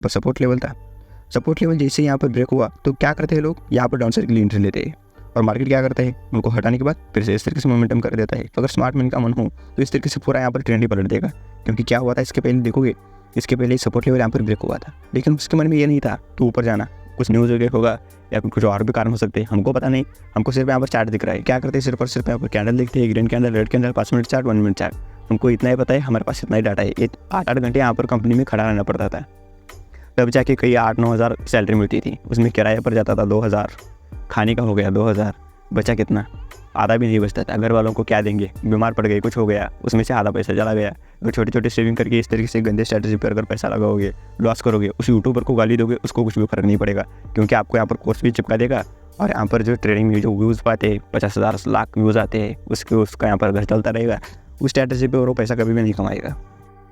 पर support level था। Support level जैसे यहाँ पर ब्रेक हुआ तो क्या करते हैं लोग, यहाँ पर डाउन साइड के लिए एंट्री लेते हैं और मार्केट क्या करता है, उनको हटाने के बाद फिर से इस तरीके से मोमेंटम कर देता है। अगर स्मार्ट मैन का मन हो तो इस तरीके से पूरा यहाँ पर ट्रेंड ही पलट देगा। क्योंकि क्या हुआ था इसके पहले देखोगे, इसके पहले सपोर्ट लेवल यहाँ पर ब्रेक हुआ था, लेकिन उसके मन में ये नहीं था कि ऊपर जाना, कुछ न्यूज़ वगैरह होगा या फिर कुछ और भी कारण हो सकते हैं, हमको पता नहीं। हमको सिर्फ यहाँ पर चार्ट दिख रहा है। क्या करते हैं, सिर्फ और सिर्फ यहाँ पर कैंडल देखते हैं, green candle, red candle, 5 minute chart, 1 minute chart. हमको इतना ही पता है, हमारे पास इतना ही डाटा है। 8-8 घंटे यहाँ पर कंपनी में खड़ा रहना पड़ता था, तब जाके कई 8-9 हज़ार सैलरी मिलती थी। उसमें किराए पर जाता था 2,000, खाने का हो गया 2,000, बचा कितना, आधा भी नहीं बचता था। घर वालों को क्या देंगे, बीमार पड़ गए, कुछ हो गया, उसमें से आधा पैसा चला गया। अगर छोटे छोटे सेविंग करके इस तरीके से गंदे स्ट्रैटेजी पर अगर पैसा लगाओगे, लॉस करोगे, उस यूट्यूबर को गाली दोगे, उसको कुछ भी फर्क नहीं पड़ेगा, क्योंकि आपको यहाँ पर कोर्स भी चिपका देगा। और यहाँ पर जो ट्रेडिंग में जो व्यूज़ पाते हैं, 50,000 लाख व्यूज़ आते हैं, उसका यहाँ पर घर चलता रहेगा। उस स्ट्रैटेजी पर वो पैसा कभी भी नहीं कमाएगा।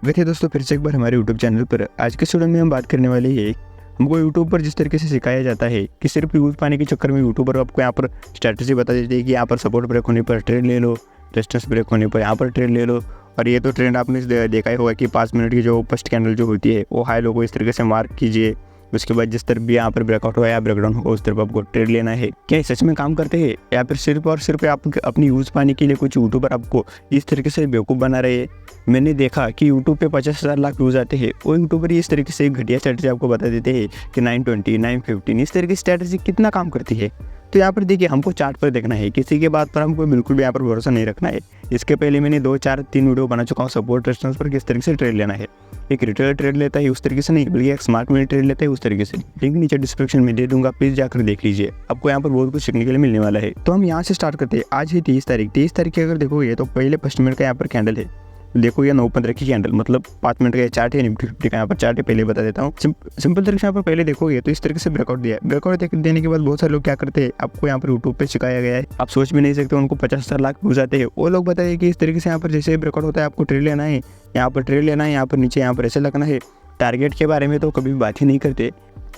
वैसे दोस्तों, फिर से एक बार हमारे यूट्यूब चैनल पर आज के स्टूडेंट में हम बात करने वाले हैं, हमको यूट्यूब पर जिस तरीके से सिखाया जाता है कि सिर्फ व्यूज़ पाने के चक्कर में यूट्यूबर आपको यहाँ पर स्ट्रैटेजी बता देते हैं कि यहाँ पर सपोर्ट ब्रेक होने पर ट्रेड ले लो, रेजिस्टेंस ब्रेक होने पर यहाँ पर ट्रेड ले लो। और ये तो ट्रेंड आपने देखा ही होगा कि 5 मिनट की जो फर्स्ट कैंडल जो होती है वो हाई लो को इस तरीके से मार्क कीजिए, उसके बाद जिस तरफ भी यहाँ पर ब्रेकआउट हुआ या ब्रेकडाउन होगा उस तरफ आपको ट्रेड लेना है। क्या सच में काम करते हैं या फिर सिर्फ और सिर्फ आप अपनी यूज़ पाने के लिए कुछ यूट्यूबर आपको इस तरीके से बेवकूफ़ बना रहे हैं? मैंने देखा कि यूट्यूब पे 50,000 लाख व्यूज़ आते हैं, वो यूट्यूबर इस तरीके से घटिया स्ट्रैटेजी आपको बता देते हैं कि 920, 915 इस तरीके की स्ट्रैटेजी कितना काम करती है। तो यहाँ पर देखिए, हमको चार्ट पर देखना है, किसी के बात पर हमको बिल्कुल भी यहाँ पर भरोसा नहीं रखना है। इसके पहले मैंने 2, 4, 3 वीडियो बना चुका हूँ सपोर्ट रेजिस्टेंस पर किस तरीके से ट्रेड लेना है। एक रिटेलर ट्रेड लेता है उस तरीके से नहीं, बल्कि एक स्मार्ट मनी ट्रेड लेता है उस तरीके से। लिंक नीचे डिस्क्रिप्शन में दे दूंगा, प्लीज़ जाकर देख लीजिए, आपको यहाँ पर बहुत कुछ सीखने के लिए मिलने वाला है। तो हम यहाँ से स्टार्ट करते हैं। आज है 23 तारीख। 23 तारीख की अगर देखोगे तो पहले फर्स्ट मिनट का यहाँ पर कैंडल है, देखो ये 9-15 की कैंडल, मतलब 5 मिनट का चार्ट है, निफ्टी 50 का यहाँ पर चार्ट है, पहले बता देता हूँ। सिंपल तरीके से यहाँ पर पहले देखोगे तो इस तरीके से ब्रेकआउट दिया है। ब्रेकआउट देने के बाद बहुत सारे लोग क्या करते हैं, आपको यहाँ पर यूट्यूब पे सिखाया गया है, आप सोच भी नहीं सकते, उनको 50,000 लाख व्यूज़ आते हैं। वो लोग बताइए कि इस तरीके से यहाँ पर जैसे ब्रेकआउट होता है आपको ट्रेड लेना है, यहाँ पर ट्रेड लेना है, यहाँ पर नीचे यहाँ पर ऐसे लगना है। टारगेट के बारे में तो कभी बात ही नहीं करते।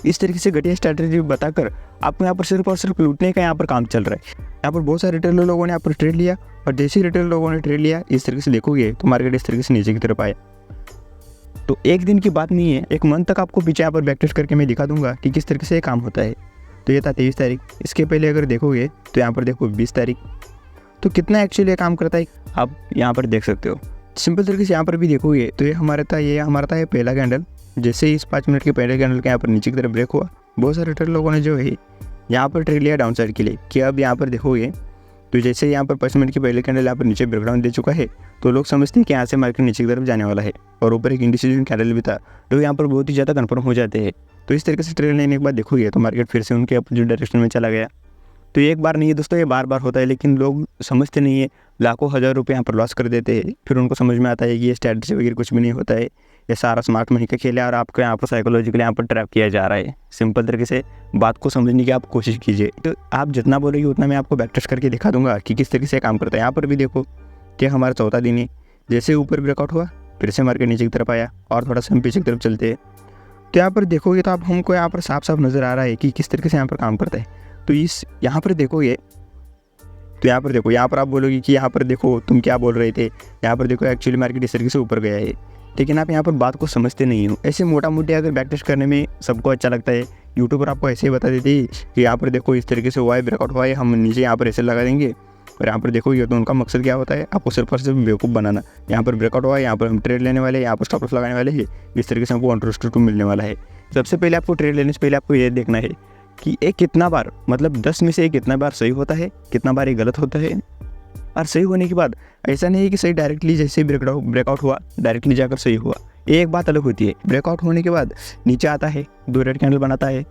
इस तरीके से घटिया स्ट्रैटेजी बताकर आपको यहाँ पर सिर्फ और सिर्फ लूटने का यहाँ पर काम चल रहा है। यहाँ पर बहुत सारे रिटेलर लोगों ने यहाँ पर ट्रेड लिया, और जैसे ही रिटेलर लोगों ने ट्रेड लिया इस तरीके से देखोगे तो मार्केट इस तरीके से नीचे की तरफ आया। तो एक दिन की बात नहीं है, एक मंथ तक आपको पीछे यहाँ पर बैक टेस्ट करके मैं दिखा दूंगा कि किस तरीके से ये काम होता है। तो ये था 23 तारीख। इसके पहले अगर देखोगे तो यहाँ पर देखो 20 तारीख, तो कितना एक्चुअली काम करता है आप यहाँ पर देख सकते हो। सिंपल तरीके से यहाँ पर भी देखोगे तो ये हमारा था ये पहला कैंडल। जैसे ही इस 5 मिनट के पहले कैंडल के यहाँ पर नीचे की तरफ ब्रेक हुआ, बहुत सारे रिटेलर लोगों ने जो है यहाँ पर ट्रेड लिया डाउन साइड के लिए। कि अब यहाँ पर देखोगे तो जैसे यहाँ पर 5 मिनट की पहले कैंडल यहाँ पर नीचे ब्रेकडाउन दे चुका है, तो लोग समझते हैं कि यहाँ से मार्केट नीचे की तरफ जाने वाला है। और ऊपर एक इंडिसीजन कैंडल भी था, तो यहाँ पर बहुत ही ज़्यादा कन्फर्म हो जाते हैं। तो इस तरीके से ट्रेड लेने के बाद देखोगे तो मार्केट फिर से उनके अपोजिट डायरेक्शन में चला गया। तो ये एक बार नहीं है दोस्तों, ये बार बार होता है, लेकिन लोग समझते नहीं है, लाखों हज़ार रुपये यहाँ पर लॉस कर देते हैं। फिर उनको समझ में आता है कि ये स्ट्रैटेजी वगैरह कुछ भी नहीं होता है, ये सारा स्मार्ट मनी का खेल है और आपको यहाँ पर साइकोलॉजिकली यहाँ पर ट्रैप किया जा रहा है। सिंपल तरीके से बात को समझने की आप कोशिश कीजिए। तो आप जितना बोलेंगे उतना मैं आपको बैक टेस्ट करके दिखा दूंगा कि किस तरीके से काम करता है। यहाँ पर भी देखो कि हमारा चौथा दिन है, जैसे ऊपर ब्रेकआउट हुआ फिर से मार्केट नीचे की तरफ आया और थोड़ा सा हम पीछे की तरफ चलते हैं। तो यहाँ पर देखोगे तो आप हमको यहाँ पर साफ साफ नज़र आ रहा है कि किस तरीके से यहाँ पर काम करता है। तो यहाँ पर देखोगे तो यहाँ पर देखो, यहाँ पर आप बोलोगे कि यहाँ पर देखो तुम क्या बोल रहे थे, यहाँ पर देखो एक्चुअली मार्केट इस तरीके से ऊपर गया है, लेकिन आप यहाँ पर बात को समझते नहीं हो। ऐसे मोटा मोटी अगर बैक टेस्ट करने में सबको अच्छा लगता है, यूट्यूबर आपको ऐसे ही बता देते हैं कि यहाँ पर देखो इस तरीके से हुआ है, ब्रेकआउट हुआ है, हम नीचे यहाँ पर ऐसे लगा देंगे। और यहाँ पर देखोगे तो उनका मकसद क्या होता है, आपको सिर्फ और सिर्फ बेवकूफ़ बनाना। यहाँ पर ब्रेकआउट हुआ है, यहाँ पर हम ट्रेड लेने वाले हैं, यहाँ पर स्टॉप लॉस लगाने वाले हैं, इस तरीके से हमको इंटरेस्ट मिलने वाला है। सबसे पहले आपको ट्रेड लेने से पहले आपको ये देखना है कि ये कितना बार, मतलब 10 में से कितना बार सही होता है, कितना बार ये गलत होता है। और सही होने के बाद ऐसा नहीं है कि सही डायरेक्टली जैसे ब्रेकआउट हुआ डायरेक्टली जाकर सही हुआ, एक बात अलग होती है। ब्रेकआउट होने के बाद नीचे आता है, 2 रेड कैंडल बनाता है,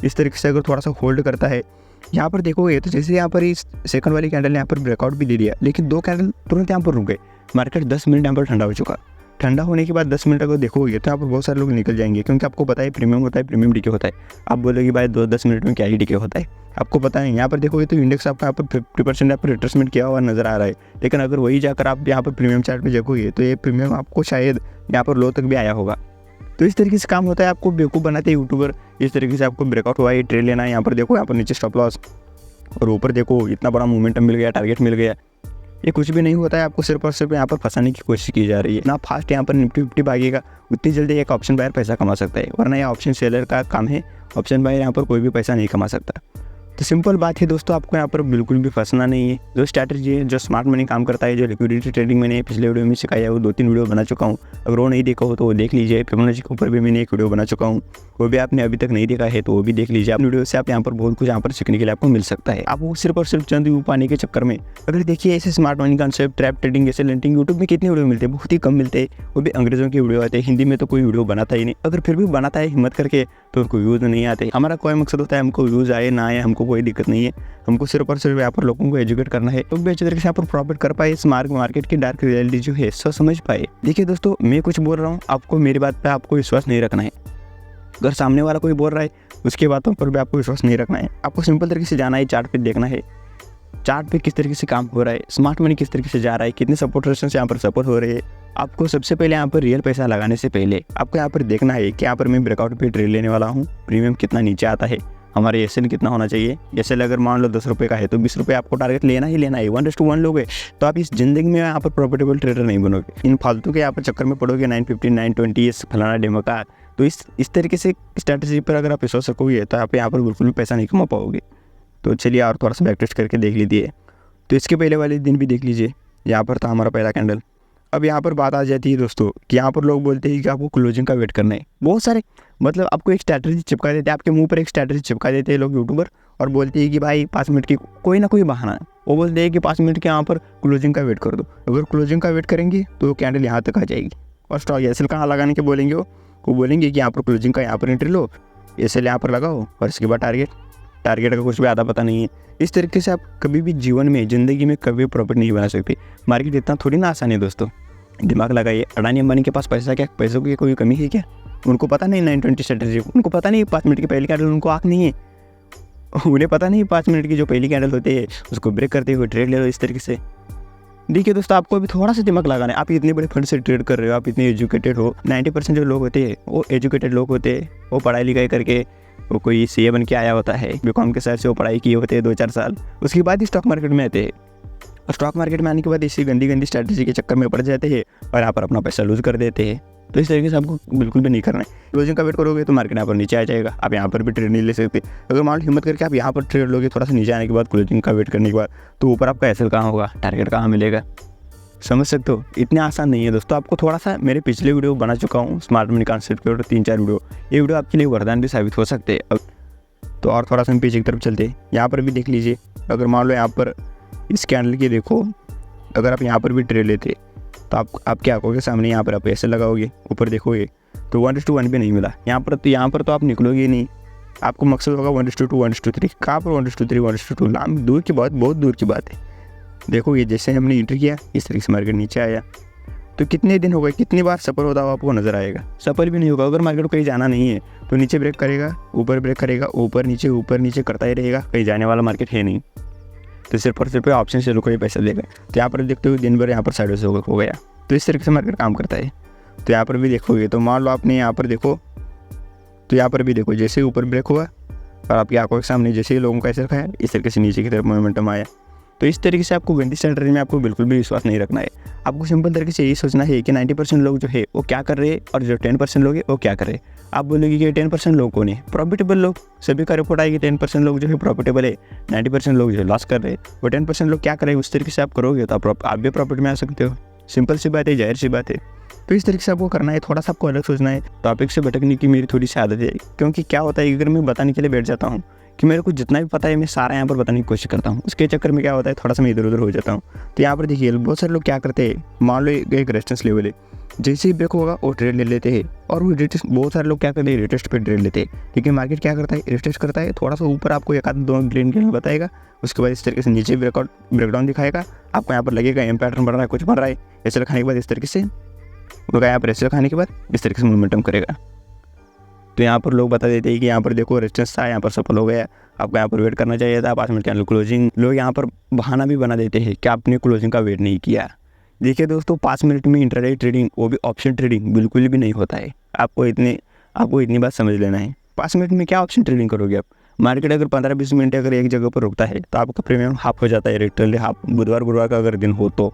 इस तरीके से अगर थोड़ा सा होल्ड करता है, यहाँ पर देखोगे तो जैसे यहाँ पर इस सेकंड वाली कैंडल ने यहाँ पर ब्रेकआउट भी दे दिया, लेकिन 2 कैंडल तुरंत यहाँ पर रुक गए। मार्केट 10 मिनट यहाँ पर ठंडा हो चुका। ठंडा होने के बाद 10 मिनट अगर देखोगे तो यहाँ पर बहुत सारे लोग निकल जाएंगे, क्योंकि आपको पता है प्रीमियम होता है, प्रीमियम डीके होता है। आप बोलोगे भाई 10 मिनट में क्या ही डीके होता है, आपको पता नहीं। यहाँ पर देखोगे तो इंडेक्स आपका यहाँ पर 50% यहाँ पर रिट्रेसमेंट किया हुआ नजर आ रहा है, लेकिन अगर वही जाकर आप यहाँ पर प्रीमियम चार्ट पे देखोगे तो ये प्रीमियम आपको शायद यहाँ पर लो तक भी आया होगा। तो इस तरीके से काम होता है, आपको बेवकूफ़ बनाते हैं यूट्यूबर। इस तरीके से आपको ब्रेकआउट हुआ है, ट्रेड लेना है, यहाँ पर देखो यहाँ पर नीचे स्टॉप लॉस, और ऊपर देखो इतना बड़ा मोमेंटम मिल गया, टारगेट मिल गया। ये कुछ भी नहीं होता है, आपको सिर्फ और सिर्फ यहाँ पर फंसाने की कोशिश की जा रही है। ना फास्ट यहाँ पर निफ्टी फिफ्टी भागेगा, उतनी जल्दी एक ऑप्शन बायर पैसा कमा सकता है, वरना यह ऑप्शन सेलर का काम है। ऑप्शन बायर यहाँ पर कोई भी पैसा नहीं कमा सकता। तो सिंपल बात है दोस्तों, आपको यहाँ पर बिल्कुल भी फंसना नहीं है। जो स्ट्रैटेजी है, जो स्मार्ट मनी काम करता है, जो लिक्विडिटी ट्रेडिंग मैंने पिछले वीडियो में सिखाया है, वो 2-3 वीडियो बना चुका हूँ। अगर वो नहीं देखा हो तो वो देख लीजिए। फिबोनाची के ऊपर भी मैंने एक वीडियो बना चुका हूँ, वो भी आपने अभी तक नहीं देखा है तो वो भी देख लीजिए। अपनी वीडियो से आप यहाँ पर बहुत कुछ यहाँ पर सीखने के लिए आपको मिल सकता है। आपको सिर्फ और सिर्फ चंद व्यू पाने के चक्कर में अगर देखिए ऐसे smart money concept, trap trading, जैसे लेंटिंग, यूट्यूब में कितने वीडियो मिलते हैं, बहुत ही कम मिलते हैं। वो भी अंग्रेजों की वीडियो आते हैं, हिंदी में तो कोई वीडियो बनाता ही नहीं। अगर फिर भी बनाता है हिम्मत करके तो उनको व्यूज़ नहीं आते। हमारा कोई मकसद होता है, हमको व्यूज़ आए ना आए हमको कोई दिक्कत नहीं है। हमको सिर्फ और सिर्फ यहाँ पर लोगों को एजुकेट करना है, लोग भी अच्छे तरीके से यहाँ पर प्रॉफिट कर पाए, इस मार्केट की डार्क रियलिटी जो है सब समझ पाए। देखिए दोस्तों, मैं कुछ बोल रहा हूँ, आपको मेरी बात पे आपको विश्वास नहीं रखना है। अगर सामने वाला कोई बोल रहा है उसकी बातों पर भी आपको विश्वास नहीं रखना है। आपको सिंपल तरीके से जाना है, चार्ट पे देखना है, चार्ट पे किस तरीके से काम हो रहा है, स्मार्ट मनी किस तरीके से जा रहा है, कितने सपोर्ट रेजिस्टेंस यहाँ पर सपोर्ट हो रहे हैं। आपको सबसे पहले यहाँ पर रियल पैसा लगाने से पहले आपको यहाँ पर देखना है कि यहाँ पर मैं ब्रेकआउट पे ट्रेड लेने वाला हूँ, प्रीमियम कितना नीचे आता है, हमारे एसएल कितना होना चाहिए। एसएल अगर मान लो 10 रुपये का है तो 20 रुपये आपको टारगेट लेना ही लेना है। 1:1 लोगे तो आप इस जिंदगी में यहाँ पर प्रॉफिटेबल ट्रेडर नहीं बनोगे। इन फालतू के यहाँ पर चक्कर में पड़ोगे, 950 920 फलाना डेमका। तो इस तरीके से स्ट्रैटेजी पर अगर आप विश्वास रखोगे तो आप यहाँ पर बिल्कुल भी पैसा नहीं कमा पाओगे। तो चलिए और थोड़ा सा बैक टेस्ट करके देख लीजिए। तो इसके पहले वाले दिन भी देख लीजिए, यहाँ पर था हमारा पहला कैंडल। अब यहाँ पर बात आ जाती है दोस्तों कि यहाँ पर लोग बोलते हैं कि आपको क्लोजिंग का वेट करना है। बहुत सारे मतलब आपको एक स्ट्रैटेजी चिपका देते हैं, आपके मुंह पर एक स्ट्रैटेजी चिपका देते हैं लोग यूट्यूबर, और बोलते हैं कि भाई 5 मिनट की कोई ना कोई बहाना है। वो बोलते हैं कि 5 मिनट के यहाँ पर क्लोजिंग का वेट कर दो। अगर क्लोजिंग का वेट करेंगे तो कैंडल यहाँ तक आ जाएगी और स्टॉक एसएल कहाँ लगाने के बोलेंगे, वो बोलेंगे कि यहाँ पर क्लोजिंग का यहाँ पर एंट्री लो, एसएल यहाँ पर लगाओ और इसके बाद टारगेट का कुछ भी आधा पता नहीं है। इस तरीके से आप कभी भी जीवन में, ज़िंदगी में कभी प्रॉफिट नहीं बना सकते। मार्केट इतना थोड़ी ना आसान है दोस्तों, दिमाग लगाइए। अडानी अंबानी के पास पैसा क्या, पैसों की कोई कमी है क्या? उनको पता नहीं 920 स्ट्रेटेजी, उनको पता नहीं 5 मिनट की पहली कैंडल उनको आँख नहीं है। उन्हें पता नहीं 5 मिनट की जो पहली कैंडल होती है उसको ब्रेक करते हुए ट्रेड ले लो इस तरीके से। देखिए दोस्तों, आपको अभी थोड़ा सा दिमाग लगाना है। आप इतने बड़े फंड से ट्रेड कर रहे हो, आप इतने एजुकेटेड हो। 90% जो लोग होते हैं वो एजुकेटेड लोग होते हैं, वो पढ़ाई लिखाई करके वो कोई सीए बन के आया होता है, बीकॉम के सर से वो पढ़ाई किए होते हैं 2-4 साल, उसके बाद ही स्टॉक मार्केट में आते हैं। और स्टॉक मार्केट में आने के बाद इसी गंदी स्ट्रैटेजी के चक्कर में पड़ जाते हैं और यहाँ पर अपना पैसा लूज कर देते हैं। तो इस तरीके से आपको बिल्कुल भी नहीं करना है। क्लोजिंग का वेट करोगे तो मार्केट यहाँ पर नीचे आ जाएगा, आप यहाँ पर भी ट्रेड नहीं ले सकते। अगर मान लो हिम्मत करके आप यहाँ पर ट्रेड लोगे थोड़ा सा नीचे आने के बाद, क्लोजिंग का वेट करने के बाद, तो ऊपर आपका एसएल कहाँ होगा, टारगेट कहाँ मिलेगा, समझ सकते हो? इतना आसान नहीं है दोस्तों। आपको थोड़ा सा मेरे पिछले वीडियो बना चुका हूँ स्मार्ट मनी कॉन्सेप्ट के ऊपर 3-4 वीडियो, ये वीडियो आपके लिए वरदान भी साबित हो सकते हैं। तो और थोड़ा सा हम पीछे की तरफ चलते हैं, यहाँ पर भी देख लीजिए। अगर मान लो यहाँ पर इस कैंडल की देखो, अगर आप यहाँ पर भी ट्रेड लेते तो आप क्या करोगे, सामने यहाँ पर आप ऐसे लगाओगे, ऊपर देखोगे तो 1:1 भी नहीं मिला यहाँ पर तो आप निकलोगे नहीं। आपको मकसद होगा 1:2 1:3, कहाँ पर 1:3 1:2, लाम दूर की बात, बहुत दूर की बात है। देखो ये जैसे हमने एंट्री किया इस तरीके से मार्केट नीचे आया, तो कितने दिन हो गए, कितनी बार सफर होता हुआ आपको नजर आएगा? सफर भी नहीं होगा। अगर मार्केट को कहीं जाना नहीं है तो नीचे ब्रेक करेगा, ऊपर ब्रेक करेगा, ऊपर नीचे करता ही रहेगा, कहीं जाने वाला मार्केट है नहीं। तो सिर्फ और सिर्फ ऑप्शन से लोग पैसा देगा। तो यहाँ पर देखते हुए दिन भर यहाँ पर साइड हो गया। तो इस तरीके से मार्केट काम करता है। तो यहाँ पर भी देखोगे तो मान लो आपने यहाँ पर देखो, तो यहाँ पर भी देखो जैसे ऊपर ब्रेक हुआ और आपकी आंखों के सामने जैसे ही लोगों का ऐसा रखा है, इस तरीके से नीचे की तरफ मोमेंटम आया। तो इस तरीके से आपको गंदी स्ट्रैटेजी में आपको बिल्कुल भी विश्वास नहीं रखना है। आपको सिंपल तरीके से यही सोचना है कि 90% लोग जो है वो क्या कर रहे हैं और जो 10% लोग हैं वो क्या कर रहे हैं। आप बोलोगे कि 10% लोग कौन है? प्रॉफिटेबल लोग। सभी का रिपोर्ट आएगी 10% लोग जो है प्रॉफिटेबल है, 90% लोग जो है लॉस कर रहे हैं। वो 10% लोग क्या कर रहे हैं उस तरीके से आप करोगे तो आप भी प्रॉफिट में आ सकते हो। सिंपल सी बात है, जाहिर सी बात है। तो इस तरीके से आपको करना है, थोड़ा सा आपको अलग सोचना है। टॉपिक से भटकने की मेरी थोड़ी सी आदत है, क्योंकि क्या होता है अगर मैं बताने के लिए बैठ जाता हूँ कि मेरे को जितना भी पता है मैं सारा यहाँ पर बताने की कोशिश करता हूँ, उसके चक्कर में क्या होता है थोड़ा सा मैं इधर उधर हो जाता हूँ। तो यहाँ पर देखिए बहुत सारे लोग क्या करते हैं, मान लो एक रेजिस्टेंस लेवल है, जैसे ही ब्रेक होगा वो ट्रेड ले लेते हैं। और वो बहुत सारे लोग क्या करते हैं, रिटेस्ट पे ट्रेड लेते हैं। लेकिन मार्केट क्या करता है, रिटेस्ट करता है, थोड़ा सा ऊपर आपको 1-2 ग्रीन कैंडल बताएगा, उसके बाद इस तरीके से नीचे ब्रेकडाउन दिखाएगा। आपको यहाँ पर लगेगा एम पैटर्न बन रहा है, कुछ बन रहा है, ऐसे खाने के बाद इस तरीके से होगा, यहाँ पर ऐसे खाने के बाद इस तरीके से मोमेंटम करेगा। तो यहाँ पर लोग बता देते हैं कि यहाँ पर देखो रेजिस्टेंस था, यहाँ पर सफल हो गया, आपको यहाँ पर वेट करना चाहिए था 5 मिनट कैंडल क्लोजिंग। लोग यहाँ पर बहाना भी बना देते हैं कि आपने क्लोजिंग का वेट नहीं किया। देखिए दोस्तों, 5 मिनट में इंट्राडे ट्रेडिंग, वो भी ऑप्शन ट्रेडिंग, बिल्कुल भी नहीं होता है। आपको इतनी बात समझ लेना है। 5 मिनट में क्या ऑप्शन ट्रेडिंग करोगे आप? मार्केट अगर 15-20 मिनट अगर एक जगह पर रुकता है तो आपका प्रीमियम हाफ हो जाता है, लिटरली हाफ। बुधवार का अगर दिन हो तो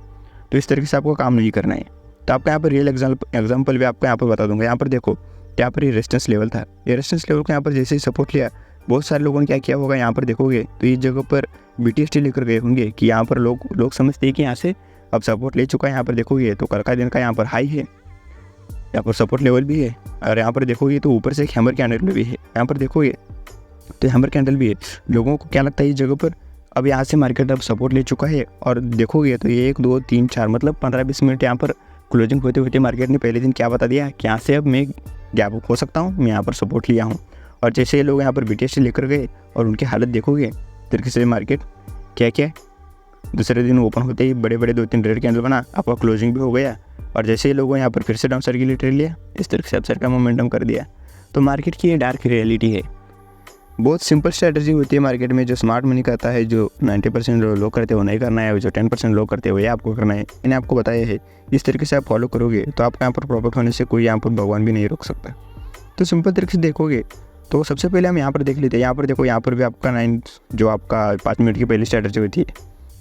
इस तरीके से आपको काम नहीं करना है। तो आपका यहाँ पर रियल एग्जाम्पल भी आपको यहाँ पर बता दूंगा। यहाँ पर देखो, यहाँ पर ये रेजिस्टेंस लेवल था, ये रेजिस्टेंस लेवल को यहाँ पर जैसे ही सपोर्ट लिया, बहुत सारे लोगों ने क्या किया होगा, यहाँ पर देखोगे तो इस जगह पर BTST लेकर गए होंगे कि यहाँ पर लोग समझते हैं कि यहाँ से अब सपोर्ट ले चुका है। यहाँ पर देखोगे तो कल का दिन का यहाँ पर हाई है, यहाँ पर सपोर्ट लेवल भी है, और यहाँ पर देखोगे तो ऊपर से एक हैमर कैंडल भी है। यहाँ पर देखोगे तो हैमर कैंडल भी है। लोगों को क्या लगता है इस जगह पर अब यहाँ से मार्केट अब सपोर्ट ले चुका है, और देखोगे तो ये 1 2 3 4 मतलब 15-20 मिनट यहाँ पर क्लोजिंग होते होते मार्केट ने पहले दिन क्या बता दिया कि यहाँ से अब मैं गैप अप हो सकता हूँ, मैं यहाँ पर सपोर्ट लिया हूँ। और जैसे लोग यहाँ पर BTST लेकर गए और उनकी हालत देखोगे तरीके से मार्केट क्या दूसरे दिन ओपन होते ही बड़े 2-3 रेड कैंडल बना, आपका क्लोजिंग भी हो गया। और जैसे ही लोगों यहाँ पर फिर से डाउन साइड के लिए ट्रेड लिया, इस तरीके से अपसाइड का मोमेंटम कर दिया। तो मार्केट की ये डार्क रियलिटी है। बहुत सिंपल स्ट्रैटेजी होती है मार्केट में, जो स्मार्ट मनी करता है, जो 90% लोग करते हैं वो नहीं करना है, जो 10% लोग करते हैं वो ये आपको करना है। मैंने आपको बताया है, इस तरीके से आप फॉलो करोगे तो आपका यहाँ पर प्रॉफिट होने से कोई यहाँ पर भगवान भी नहीं रोक सकता। तो सिंपल तरीके से देखोगे तो सबसे पहले हम यहाँ पर देख लेते हैं। यहाँ पर देखो, यहाँ पर भी आपका 9 जो आपका 5 मिनट की पहली स्ट्रैटेजी होती है,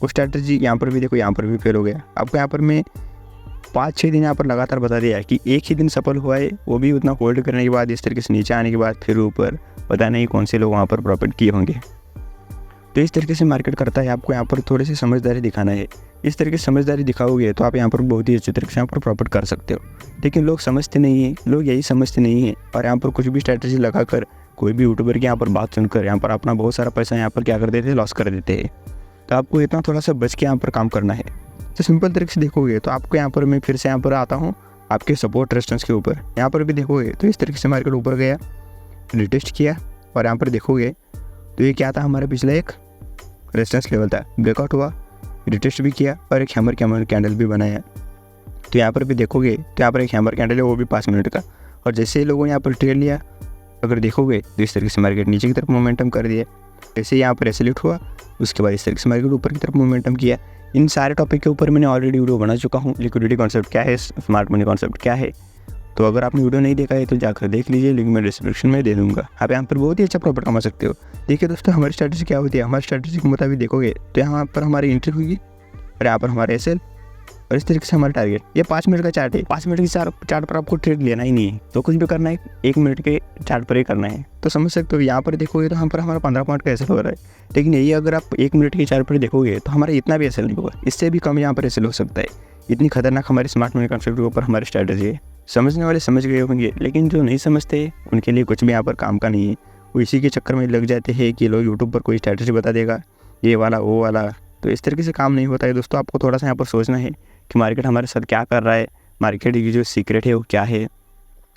वो स्ट्रैटेजी यहाँ पर भी देखो, यहाँ पर भी फेल हो गया। आपको यहाँ पर मैं 5-6 दिन यहाँ पर लगातार बता दिया कि एक ही दिन सफल हुआ है, वो भी उतना होल्ड करने के बाद, इस तरीके से नीचे आने के बाद फिर ऊपर, पता नहीं कौन से लोग वहाँ पर प्रॉफिट किए होंगे। तो इस तरीके से मार्केट करता है। आपको यहाँ पर थोड़ी सी समझदारी दिखाना है। इस तरीके से समझदारी दिखाओगे तो आप यहाँ पर बहुत ही अच्छे तरीके से यहाँ पर प्रॉफिट कर सकते हो। लेकिन लोग समझते नहीं हैं, लोग यही समझते नहीं हैं, और यहाँ पर कुछ भी स्ट्रैटेजी लगाकर कोई भी यूट्यूबर की यहाँ पर बात सुनकर यहाँ पर अपना बहुत सारा पैसा यहाँ पर क्या कर देते हैं, लॉस कर देते हैं। तो आपको इतना थोड़ा सा बच के यहाँ पर काम करना है। तो सिंपल तरीके से देखोगे तो आपको यहाँ पर मैं फिर से यहाँ पर आता हूँ आपके सपोर्ट रेजिस्टेंस के ऊपर। यहाँ पर भी देखोगे तो इस तरीके से मार्केट ऊपर गया, रिटेस्ट किया, और यहाँ पर देखोगे तो ये क्या था, हमारा पिछला एक रेजिस्टेंस लेवल था, ब्रेकआउट हुआ, रिटेस्ट भी किया, और एक हैमर कैंडल भी बनाया। तो यहाँ पर भी देखोगे तो यहाँ पर एक हैमर कैंडल है, वो भी 5 मिनट का। और जैसे ही लोगों ने यहाँ पर ट्रेड लिया, अगर देखोगे तो इस तरीके से मार्केट नीचे की तरफ मोमेंटम कर दिया। जैसे यहाँ पर एसोलेट हुआ, उसके बाद इस तरीके से मार्केट ऊपर की तरफ मोमेंटम किया। इन सारे टॉपिक के ऊपर मैंने ऑलरेडी वीडियो बना चुका हूँ। लिक्विडिटी कॉन्सेप्ट क्या है, स्मार्ट मनी कॉन्सेप्ट क्या है। तो अगर आपने वीडियो नहीं देखा है तो जाकर देख लीजिए, लिंक मैं डिस्क्रिप्शन में दे दूँगा। आप यहाँ पर बहुत ही अच्छा प्रॉफिट कमा सकते हो। देखिए दोस्तों, हमारी स्ट्रैटेजी क्या होती है। हमारी स्ट्रैटेजी के मुताबिक देखोगे तो यहाँ पर हमारी एंट्री होगी, और यहाँ पर हमारे SL, और इस तरीके से हमारा टारगेट। ये 5 मिनट का चार्ट है। 5 मिनट की चार्ट पर आपको ट्रेड लेना ही नहीं है, तो कुछ भी करना है 1 मिनट के चार्ट पर ही करना है। तो समझ सकते हो, यहाँ पर देखोगे तो यहाँ पर हमारा 15 पॉइंट का SL हो रहा है। लेकिन यही अगर आप 1 मिनट के चार्ट पर देखोगे तो हमारा इतना भी SL नहीं होगा, इससे भी कम यहाँ पर SL हो सकता है। इतनी खतरनाक हमारी स्मार्ट मनी कॉन्सेप्ट के ऊपर हमारी स्ट्रैटेजी है। समझने वाले समझ गए होंगे, लेकिन जो नहीं समझते उनके लिए कुछ भी यहाँ पर काम का नहीं है। वो इसी के चक्कर में लग जाते हैं कि लोग यूट्यूब पर कोई स्ट्रैटेजी बता देगा, ये वाला वो वाला। तो इस तरीके से काम नहीं होता है दोस्तों। आपको थोड़ा सा यहाँ पर सोचना है कि मार्केट हमारे साथ क्या कर रहा है, मार्केट की जो सीक्रेट है वो क्या है।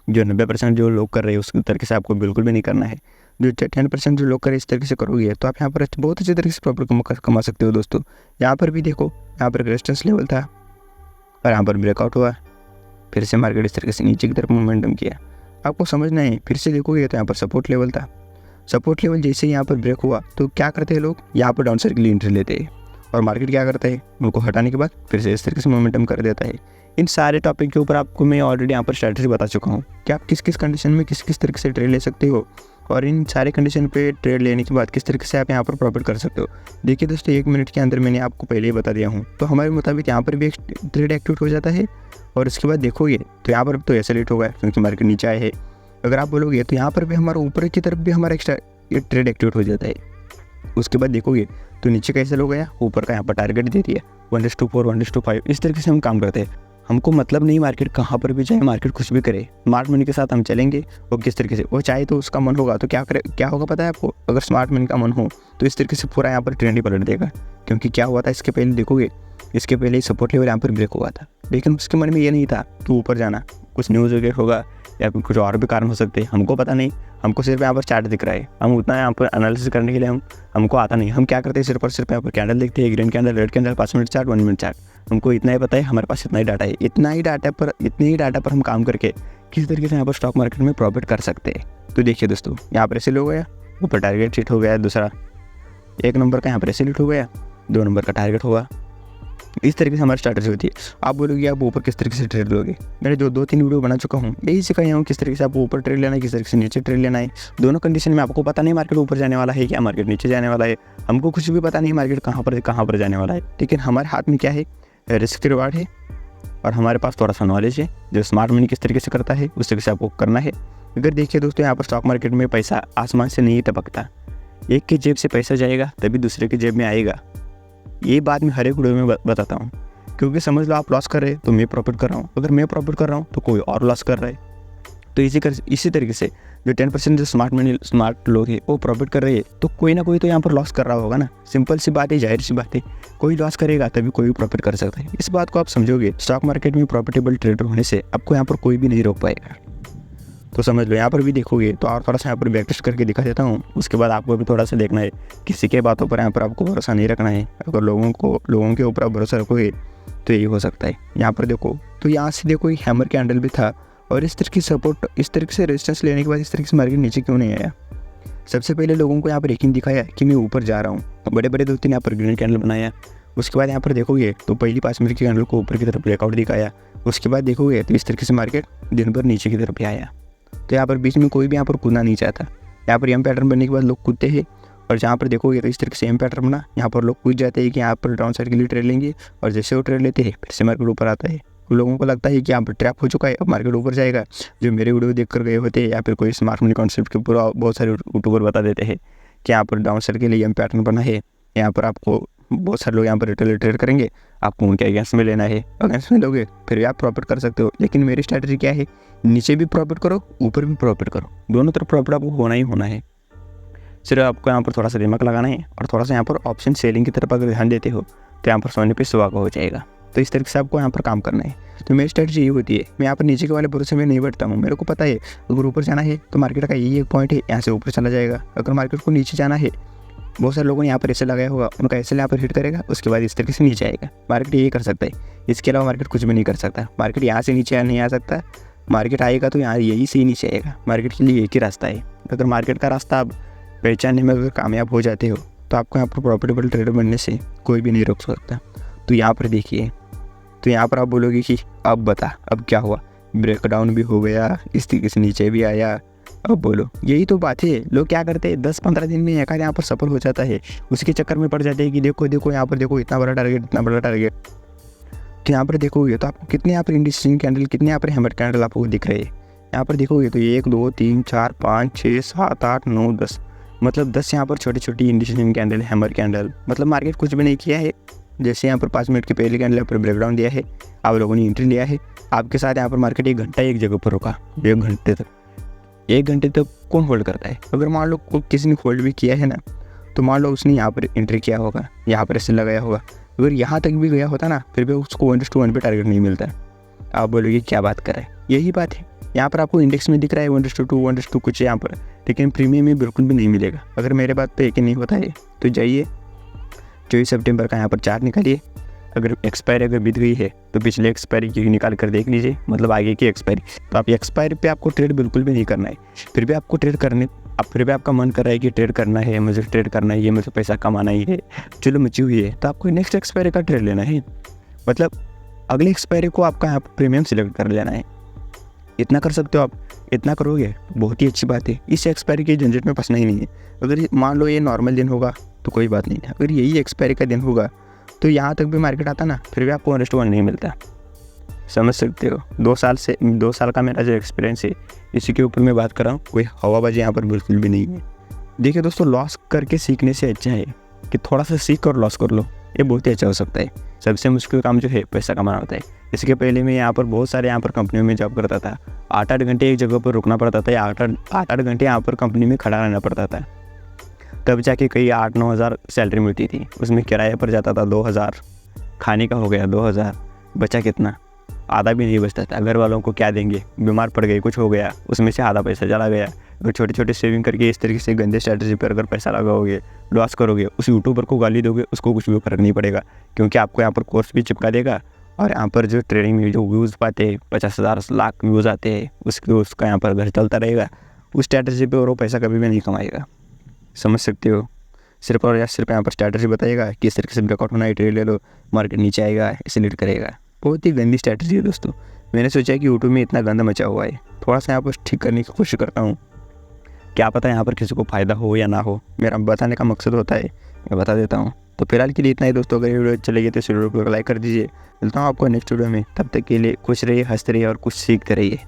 जो 90% जो लोग कर रहे हैं उस तरीके से आपको बिल्कुल भी नहीं करना है। जो 10% जो लोग कर रहे हैं इस तरीके से करोगे तो आप यहाँ पर बहुत अच्छे तरीके से प्रॉफिट कमा सकते हो दोस्तों। यहाँ पर भी देखो, यहाँ पर रेजिस्टेंस लेवल था, और यहाँ पर ब्रेकआउट हुआ, फिर से मार्केट इस तरीके से नीचे की तरफ मोमेंटम किया। आपको समझना है, फिर से देखोगे तो यहाँ पर सपोर्ट लेवल था। सपोर्ट लेवल जैसे ही यहाँ पर ब्रेक हुआ तो क्या करते हैं लोग, यहाँ पर डाउन साइड के लिए एंट्री लेते हैं, और मार्केट क्या करता है, उनको हटाने के बाद फिर से इस तरीके से मोमेंटम कर देता है। इन सारे टॉपिक के ऊपर आपको मैं ऑलरेडी यहाँ पर स्ट्रैटेजी बता चुका हूँ कि आप किस किस कंडीशन में किस किस तरीके से ट्रेड ले सकते हो, और इन सारे कंडीशन पे ट्रेड लेने के बाद किस तरीके से आप यहाँ पर प्रॉफिट कर सकते हो। देखिए दोस्तों, 1 मिनट के अंदर मैंने आपको पहले ही बता दिया हूँ। तो हमारे मुताबिक यहाँ पर भी एक ट्रेड एक्टिवेट हो जाता है, और इसके बाद देखोगे तो यहाँ पर तो एसोलेट होगा क्योंकि मार्केट नीचे आए है। अगर आप बोलोगे तो यहाँ पर भी हमारा ऊपर की तरफ भी हमारा एक्स्ट्रा ट्रेड एक्टिवेट हो जाता है। उसके बाद देखोगे तो नीचे कैसे हो गया, ऊपर का यहाँ पर टारगेट दे दिया 1:4 1:5। इस तरीके से हम काम करते हैं। हमको मतलब नहीं मार्केट कहाँ पर भी जाए, मार्केट कुछ भी करे, स्मार्ट मनी के साथ हम चलेंगे। वो किस तरीके से, वो चाहे तो उसका मन होगा तो क्या होगा पता है आपको। अगर स्मार्ट मनी का मन हो तो इस तरीके से पूरा यहाँ पर ट्रेंड ही पलट देगा। क्योंकि क्या हुआ था, इसके पहले देखोगे, इसके पहले ही सपोर्ट लेवल यहाँ पर ब्रेक हुआ था, लेकिन उसके मन में ये नहीं था कि ऊपर जाना। कुछ न्यूज़ वगैरह होगा या फिर कुछ और भी कारण हो सकते हैं, हमको पता नहीं। हमको सिर्फ यहाँ पर चार्ट दिख रहा है, हम उतना यहाँ पर एनालिसिस करने के लिए हमको आता नहीं। हम क्या करते हैं, सिर्फ और सिर्फ यहाँ पर कैंडल देखते हैं, green candle, red candle, 5 minute chart, 1 minute chart. हमको इतना ही पता है, हमारे पास इतना ही डाटा है। इतने ही डाटा पर हम काम करके किस तरीके से यहाँ पर स्टॉक मार्केट में प्रॉफिट कर सकते हैं। तो देखिए दोस्तों, यहाँ पर ऐसे हो गया, ऊपर टारगेट हिट हो गया, दूसरा 1 नंबर का यहाँ पर ऐसे हिट हो गया, 2 नंबर का टारगेट होगा, इस तरीके से हमारी स्ट्रैटेजी होती है। आप बोलोगे आप ऊपर किस तरीके से ट्रेड लोगे, मैंने जो 2-3 वीडियो बना चुका हूँ यही सिखाया हूँ किस तरीके से आपको ऊपर ट्रेड लेना है, किस तरीके से नीचे ट्रेड लेना है। दोनों कंडीशन में आपको पता नहीं मार्केट ऊपर जाने वाला है क्या मार्केट नीचे जाने वाला है, हमको कुछ भी पता नहीं मार्केट कहाँ पर जाने वाला है, लेकिन हमारे हाथ में क्या है, रिस्क रिवार्ड है और हमारे पास थोड़ा सा नॉलेज है। जो स्मार्ट मनी किस तरीके से करता है उस तरीके से आपको करना है। अगर देखिए दोस्तों, यहाँ पर स्टॉक मार्केट में पैसा आसमान से नहीं टपकता, एक की जेब से पैसा जाएगा तभी दूसरे की जेब में आएगा। ये बात मैं हर एक वीडियो में बताता हूँ, क्योंकि समझ लो आप लॉस कर रहे हैं तो मैं प्रॉफिट कर रहा हूँ, अगर मैं प्रॉफिट कर रहा हूँ तो कोई और लॉस कर रहा है। तो इसी तरीके से जो 10% जो स्मार्ट लोग हैं वो प्रॉफिट कर रहे हैं, तो कोई ना कोई तो यहाँ पर लॉस कर रहा होगा ना। सिंपल सी बात है, जाहिर सी बात है, कोई लॉस करेगा तभी कोई प्रॉफिट कर सकता है। इस बात को आप समझोगे, स्टॉक मार्केट में प्रॉफिटेबल ट्रेडर होने से आपको यहाँ पर कोई भी नहीं रोक पाएगा। तो समझ लो, यहाँ पर भी देखोगे तो और थोड़ा सा यहाँ पर बैक टेस्ट करके दिखा देता हूँ। उसके बाद आपको भी थोड़ा सा देखना है, किसी के बातों पर यहाँ पर आपको भरोसा नहीं रखना है। अगर लोगों के ऊपर आप भरोसा रखोगे तो यही हो सकता है। यहाँ पर देखो तो यहाँ से देखो एक हैमर कैंडल भी था और इस तरह की सपोर्ट, इस तरीके से रेजिस्टेंस लेने के बाद इस तरीके से मार्केट नीचे क्यों नहीं आया। सबसे पहले लोगों को यहाँ पर यकीन दिखाया कि मैं ऊपर जा रहा हूँ, बड़े बड़े 2-3 यहाँ पर ग्रीन कैंडल बनाया। उसके बाद यहाँ पर देखोगे तो पहली 5 मिनट की कैंडल को ऊपर की तरफ ब्रेकआउट दिखाया। उसके बाद देखोगे तो इस तरीके से मार्केट दिन भर नीचे की तरफ भी आया। तो यहाँ पर बीच में कोई भी यहाँ पर कूदना नहीं चाहता। यहाँ पर एम पैटर्न बनने के बाद लोग कूदते हैं, और जहाँ पर देखोगे तो इस तरीके से एम पैटर्न बना, यहाँ पर लोग कूद जाते हैं कि यहाँ पर डाउन साइड के लिए ट्रेड लेंगे, और जैसे वो ट्रेड लेते हैं फिर से मार्केट ऊपर आता है। लोगों को लगता है कि यहाँ पर ट्रैप हो चुका है, अब मार्केट ऊपर जाएगा। जो मेरे वीडियो देख कर गए होते हैं या फिर कोई स्मार्ट मनी कॉन्सेप्ट के ऊपर बहुत सारे यूट्यूबर बता देते हैं कि यहाँ पर डाउन साइड के लिए एम पैटर्न बना है, यहाँ पर आपको बहुत सारे लोग यहाँ पर रिटेल ट्रेड करेंगे, आपको उनके अगेंस्ट में लेना है, अगेंस्ट में लोगे फिर भी आप प्रॉफिट कर सकते हो। लेकिन मेरी स्ट्रैटेजी क्या है, नीचे भी प्रॉफिट करो ऊपर भी प्रॉफिट करो, दोनों तरफ प्रॉफिट आपको होना ही होना है। सिर्फ आपको यहाँ पर थोड़ा सा दिमाग लगाना है और थोड़ा सा यहाँ पर ऑप्शन सेलिंग की तरफ अगर ध्यान देते हो तो यहाँ पर सोने पे सुहागा हो जाएगा। तो इस तरीके से आपको यहाँ पर काम करना है। तो मेरी स्ट्रैटेजी ये होती है, मैं यहाँ पर नीचे के वाले भरोसे में नहीं बैठता हूँ। मेरे को पता है अगर ऊपर जाना है तो मार्केट का यही एक पॉइंट है, यहाँ से ऊपर चला जाएगा। अगर मार्केट को नीचे जाना है, बहुत सारे लोगों ने यहाँ पर ऐसे लगाया होगा, उनका ऐसे यहाँ पर हिट करेगा, उसके बाद इस तरीके से नीचे आएगा। मार्केट यही कर सकता है, इसके अलावा मार्केट कुछ भी नहीं कर सकता। मार्केट यहाँ से नीचे नहीं आ सकता, मार्केट आएगा तो यहाँ यही से ही नीचे आएगा। मार्केट के लिए एक ही रास्ता है। अगर मार्केट का रास्ता आप पहचानने में अगर कामयाब हो जाते हो तो आपको यहाँ पर प्रॉफिटेबल ट्रेडर बनने से कोई भी नहीं रोक सकता। तो यहाँ पर देखिए, तो यहाँ पर आप बोलोगे कि अब बता अब क्या हुआ, ब्रेकडाउन भी हो गया, इस तरीके से नीचे भी आया, अब बोलो। यही तो बात है, लोग क्या करते हैं 10-15 दिन में एक यहाँ पर सफल हो जाता है, उसके चक्कर में पड़ जाते हैं कि देखो यहाँ पर देखो इतना बड़ा टारगेट, इतना बड़ा टारगेट। तो यहाँ पर देखोगे तो आपको कितने यहाँ पर इंडिकेशन कैंडल, कितने यहाँ पर हैमर कैंडल आपको दिख रहे हैं। यहाँ पर देखोगे तो 1 2 3 4 5 6 7 8 9 10, मतलब 10 यहाँ पर छोटी छोटी इंडिकेशन कैंडल, हैमर कैंडल। मतलब मार्केट कुछ भी नहीं किया है। जैसे यहाँ पर 5 मिनट की पहली कैंडल पर ब्रेकडाउन दिया है, आप लोगों ने एंट्री लिया है, आपके साथ यहाँ पर मार्केट 1 घंटा एक जगह पर रुका। 1 घंटे तक कौन होल्ड करता है। अगर मान लो किसी ने होल्ड भी किया है ना, तो मान लो उसने यहाँ पर एंट्री किया होगा, यहाँ पर ऐसे लगाया होगा, अगर यहाँ तक भी गया होता ना फिर भी उसको 1:1 पे टारगेट नहीं मिलता। आप बोलोगे क्या बात कर रहे हैं, यही बात है। यहाँ पर आपको इंडेक्स में दिख रहा है 1:2 1:2 कुछ यहाँ पर, लेकिन प्रीमियम में बिल्कुल भी नहीं मिलेगा। अगर मेरे बात पे यकीन नहीं होता है तो जाइए 24 सितंबर का यहाँ पर चार्ट निकालिए। अगर एक्सपायरी अगर बीत गई है तो पिछले एक्सपायरी की निकाल कर देख लीजिए, मतलब आगे की एक्सपायरी। तो आप एक्सपायरी पे आपको ट्रेड बिल्कुल भी नहीं करना है, फिर भी आपको ट्रेड करने, अब फिर भी आपका मन कर रहा है कि ट्रेड करना है, मुझे ट्रेड करना है, ये मुझे पैसा कमाना ही है, चलो मची हुई है, तो आपको नेक्स्ट एक्सपायरी का ट्रेड लेना है। मतलब अगले एक्सपायरी को आपका यहाँ पर प्रीमियम सिलेक्ट कर लेना है। इतना कर सकते हो आप, इतना करोगे बहुत ही अच्छी बात है। इस एक्सपायरी के झंझट में फंसना ही नहीं है। अगर मान लो ये नॉर्मल दिन होगा तो कोई बात नहीं है, अगर यही एक्सपायरी का दिन होगा तो यहाँ तक भी मार्केट आता ना फिर भी आपको 1:1 नहीं मिलता। समझ सकते हो। 2 साल का मेरा जो एक्सपीरियंस है इसी के ऊपर मैं बात कर रहा हूँ, कोई हवाबाजी यहाँ पर बिल्कुल भी नहीं है। देखिए दोस्तों, लॉस करके सीखने से अच्छा है कि थोड़ा सा सीख कर लॉस कर लो, ये बहुत ही अच्छा हो सकता है। सबसे मुश्किल काम जो है पैसा कमाना होता है। इसके पहले मैं यहाँ पर बहुत सारे यहाँ पर कंपनियों में जॉब करता था, 8-8 घंटे एक जगह पर रुकना पड़ता था, या 8-8 घंटे यहाँ पर कंपनी में खड़ा रहना पड़ता था, तब जाके कई 8-9 हज़ार सैलरी मिलती थी। उसमें किराए पर जाता था 2,000, खाने का हो गया 2,000, बचा कितना, आधा भी नहीं बचता था। घर वालों को क्या देंगे, बीमार पड़ गए, कुछ हो गया, उसमें से आधा पैसा चला गया। अगर छोटे छोटे सेविंग करके इस तरीके से गंदे स्ट्रैटेजी पर अगर पैसा लगाओगे, लॉस करोगे, उस यूट्यूबर को गाली दोगे, उसको कुछ भी फर्क नहीं पड़ेगा, क्योंकि आपको यहाँ पर कोर्स भी चिपका देगा। और यहाँ पर जो ट्रेडिंग में जो व्यूज़ पाते हैं, 50,000 लाख व्यूज़ आते हैं, उसका यहाँ पर घर चलता रहेगा। उस स्ट्रैटेजी पे और वो पैसा कभी भी नहीं कमाएगा। समझ सकते हो। सिर्फ और या सिर्फ यहाँ पर स्ट्रैटेजी बताएगा कि इस तरीके से ब्रेकआउट होना है, ट्रेड ले लो, मार्केट नीचे आएगा, इसे लीड करेगा। बहुत ही गंदी स्ट्रैटेजी है दोस्तों। मैंने सोचा कि यूट्यूब में इतना गंदा मचा हुआ है, थोड़ा सा यहाँ पर ठीक करने की कोशिश करता हूँ, क्या पता यहाँ पर किसी को फ़ायदा हो या ना हो। मेरा बताने का मकसद होता है, मैं बता देता हूँ। तो फिलहाल के लिए इतना ही दोस्तों। अगर ये वीडियो चलेगी तो इस वीडियो को लाइक कर दीजिए। मिलता हूँ आपको नेक्स्ट वीडियो में, तब तक के लिए खुश रहिए, हंसते रहिए और कुछ सीखते रहिए।